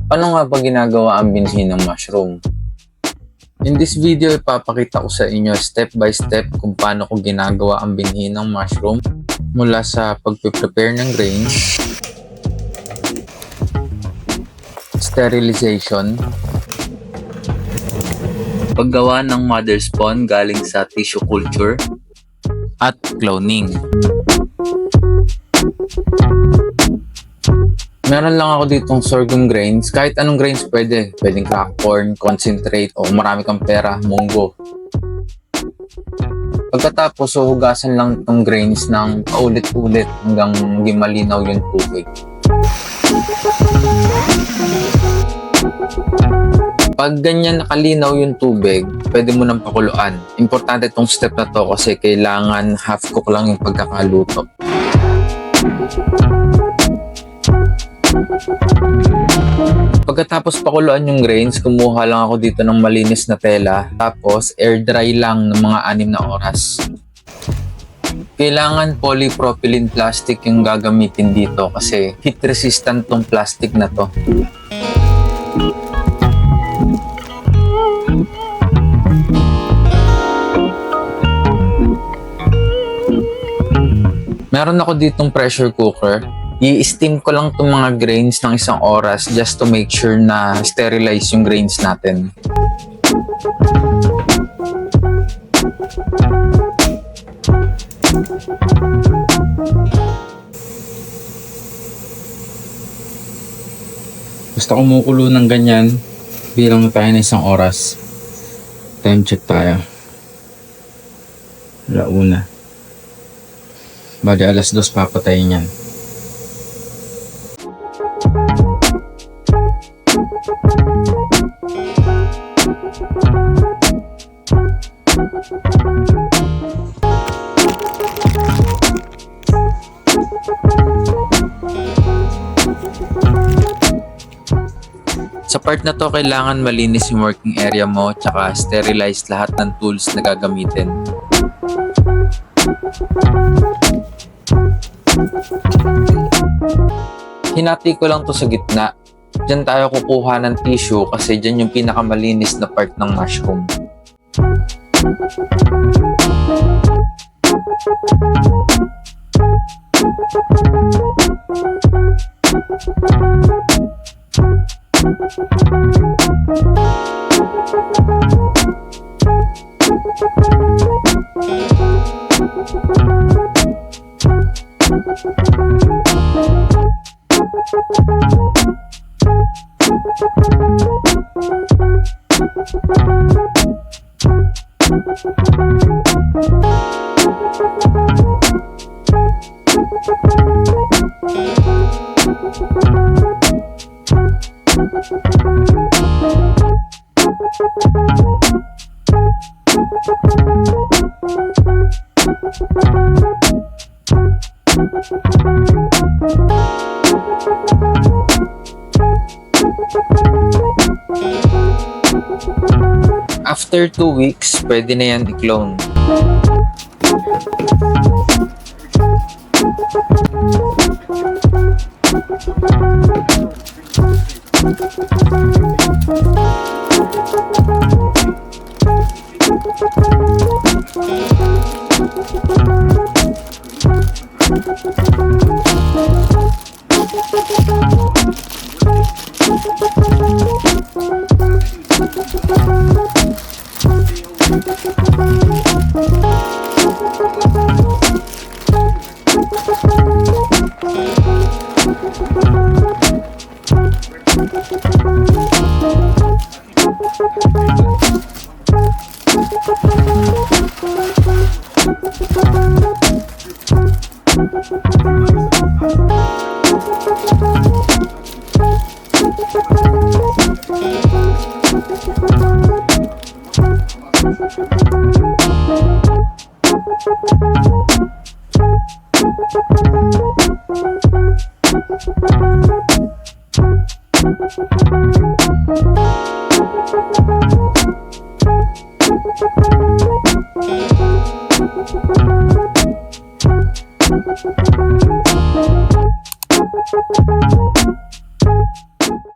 Paano nga ba ginagawa ang binhi ng mushroom? In this video, ipapakita ko sa inyo step by step kung paano ko ginagawa ang binhi ng mushroom mula sa pagpe-prepare ng grains, sterilization, paggawa ng mother spawn galing sa tissue culture, at cloning. Meron lang ako ditong sorghum grains. Kahit anong grains pwede. Pwedeng crack corn, concentrate, o marami kang pera, munggo. Pagkatapos, hugasan lang itong grains ng paulit-ulit hanggang maging malinaw yung tubig. Pag ganyan nakalinaw yung tubig, pwede mo nang pakuluan. Importante itong step na to kasi kailangan half cook lang yung pagkakaluto. Pagkatapos pakuluan yung grains, kumuha lang ako dito ng malinis na tela, tapos air dry lang ng mga 6 na oras. Kailangan polypropylene plastic yung gagamitin dito kasi heat resistant tong plastic na to. Meron ako ditong pressure cooker. I-steam ko lang itong mga grains ng 1 oras just to make sure na sterilize yung grains natin. Basta kumukulo ng ganyan, bilang tayo na 1 oras. Time check tayo. Alauna. Bali, 2:00 papatayin yan. Sa part na to, kailangan malinis yung working area mo tsaka sterilize lahat ng tools na gagamitin. Hinati ko lang to sa gitna. Diyan tayo kukuha ng tissue kasi diyan yung pinakamalinis na part ng mushroom. After 2 weeks, pwede na yan i-clone.